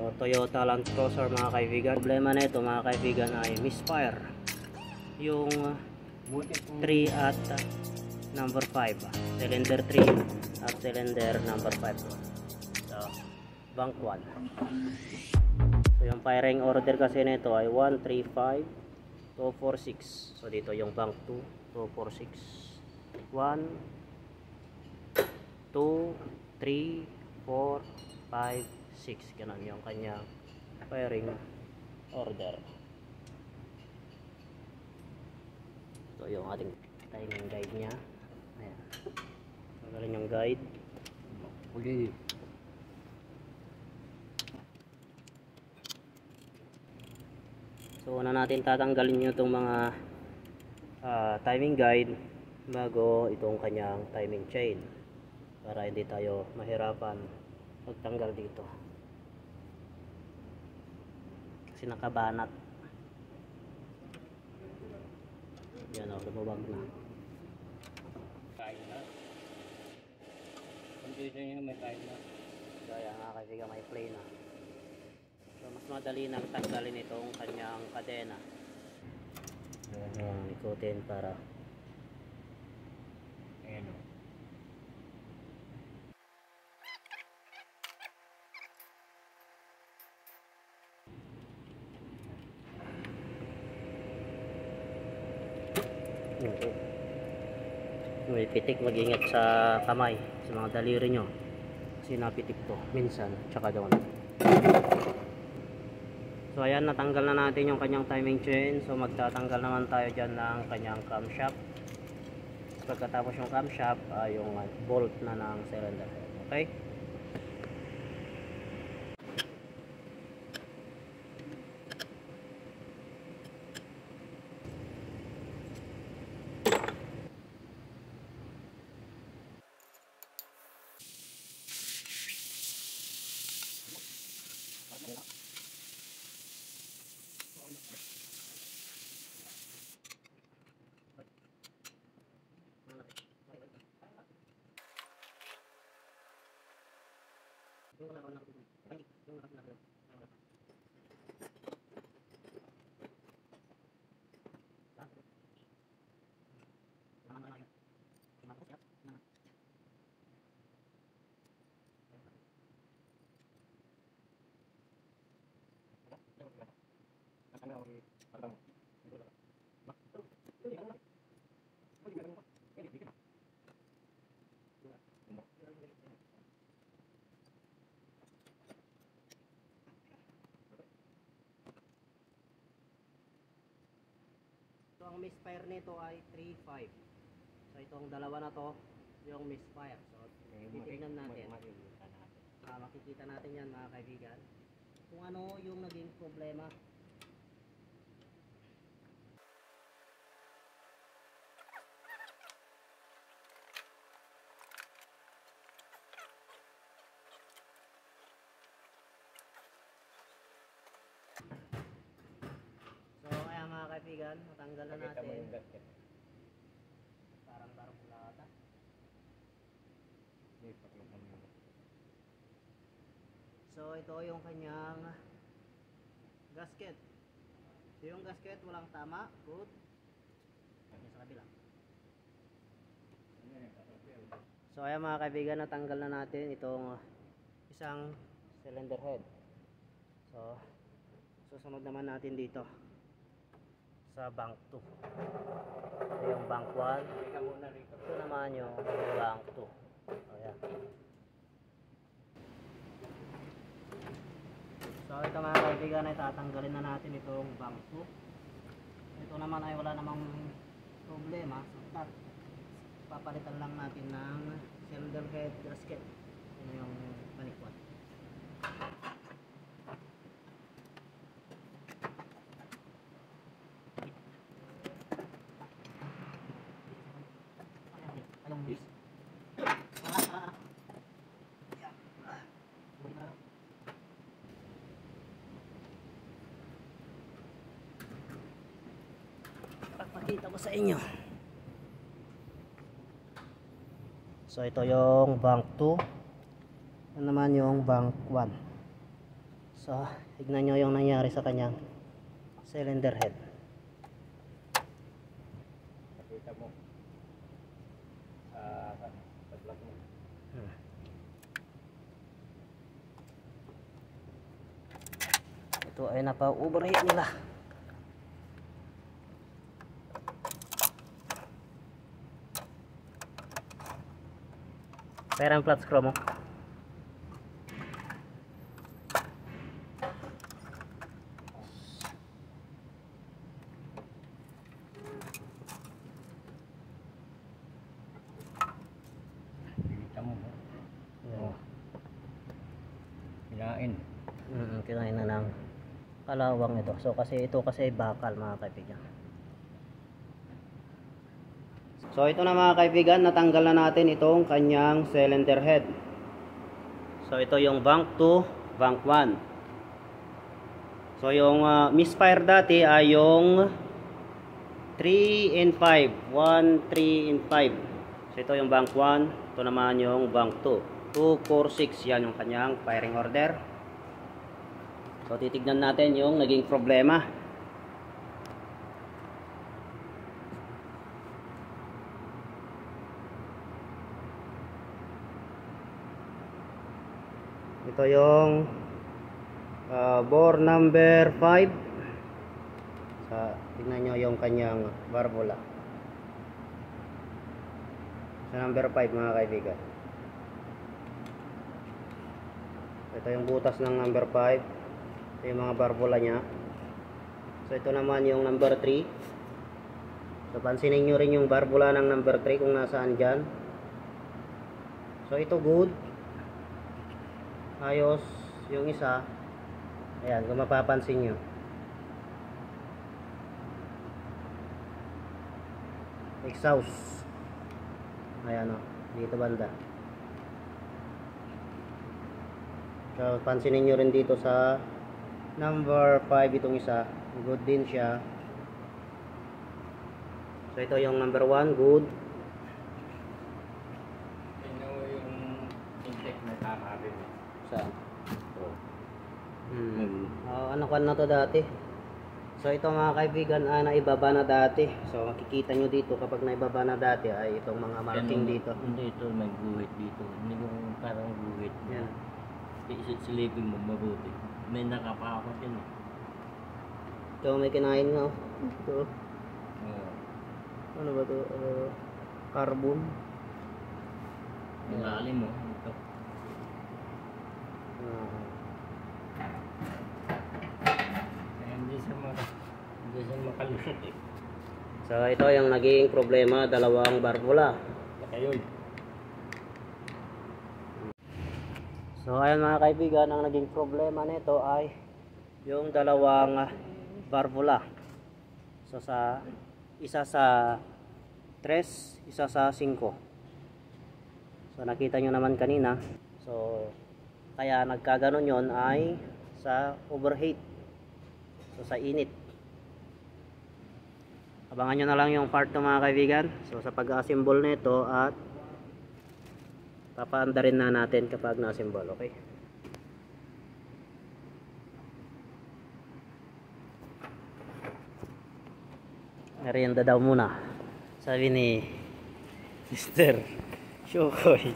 So, Toyota Land Cruiser mga kaibigan. Problema na ito mga kaibigan ay misfire yung 3 at number 5, cylinder 3 at cylinder number 5. So, bank 1. So yung firing order kasi nito ay 1, 3, 5, 2, 4, 6. So dito yung bank 2, 2, 4, 6, 1, 2, 3, 4, 5, 6. Ganun yung kanyang firing order. So yung ating timing guide nya. Ayan. Magaling yung guide. Okay. So una natin tatanggalin itong mga timing guide bago itong kanyang timing chain para hindi tayo mahirapan magtanggal dito kasi nakabanat. Yan o, lumabag na. Kain na. Condition nyo may kain na. Kaya nga kaibigan may play na. So mas madali nang tanggalin itong kanyang kadena. Ayan, ikutin para Ayan o. okay. May pitik, mag-ingat sa kamay, sa mga daliri nyo kasi napitik to minsan, tsaka doon. So ayan, natanggal na natin yung kanyang timing chain. So magtatanggal naman tayo dyan ng kanyang camshaft. Pagkatapos yung camshaft, yung bolt na ng cylinder. Okay? So ang misfire nito ay 3.5. So itong dalawa na to yung misfire. So titignan natin. Makikita natin yan mga kaibigan kung ano yung naging problema. So kaya mga kaibigan, natanggal na natin. Parang barbulata. So ito yung kanyang gasket. So yung gasket walang tama, good. Sa kabila. So ayan mga kaibigan, natanggal na natin itong isang cylinder head. So susunod naman natin dito sa bank 2. Ito yung bank 1. Ito naman yung bank 2. Ayan. So ito mga kaibigan ay tatanggalin na natin itong bank 2. Ito naman ay wala namang problema. So papalitan lang natin ng cylinder head gasket. Ito yung panikwat. Pakita ko sa inyo. So ito yung bank 2. Ito naman yung bank 1. So, tignan nyo yung nangyari sa kanyang cylinder head. Pakita mo. Pag-lock mo. Ito ay napa-overheat nila. Pera ang flat screw mo. Pakita mo. Oh. Kinain. Kinain na ng kalawang ito. So kasi ito kasi bakal mga kaibigan. So ito na mga kaibigan, natanggal na natin itong kanyang cylinder head. So ito yung bank 2, bank 1. So yung misfire dati ay yung 3 and 5, 1, 3 and 5. So ito yung bank 1, ito naman yung bank 2. 2, 4, 6, yan yung kanyang firing order. So titignan natin yung naging problema. Ito yung bore number 5. Tignan nyo yung kanyang barbula. Sa number 5 mga kaibigan. Ito yung butas ng number 5. Ito yung mga barbula nya. So ito naman yung number 3. So pansinin nyo rin yung barbula ng number 3 kung nasaan dyan. So ito good. Ayos yung isa. Ayan, kung mapapansin nyo. Exhaust. Ayan o, dito banda. So pansinin nyo rin dito sa number 5 itong isa. Good din siya. So ito yung number 1, good. Ito yung intake na tama rin. Saan? Ano kan na to dati? So ito mga kaibigan naibaba na dati. So makikita nyo dito kapag naibaba na dati ay itong mga marking dito. Hindi, ito may guhit dito. Hindi yung parang guhit. Yan. Silipin mo mabuti. May nakapakot yun. Ito may kinain nga. Ito. Ano ba to? Carbon. Ilalim mo. Ito. Hindi siya makalusot eh. So ito yung naging problema, dalawang barbula. Ayun. So ayun mga kaibigan, ang naging problema nito ay yung dalawang barbula. So isa sa 3, isa sa 5. So nakita nyo naman kanina. So kaya nagkaganon yon ay sa overheat. So sa init. Abangan nyo na lang yung part ng mga kaibigan. So sa pag-assemble nito at papaanda rin na natin kapag na-assemble. Okay? Merienda daw muna, sabi ni Mr. Shokoy.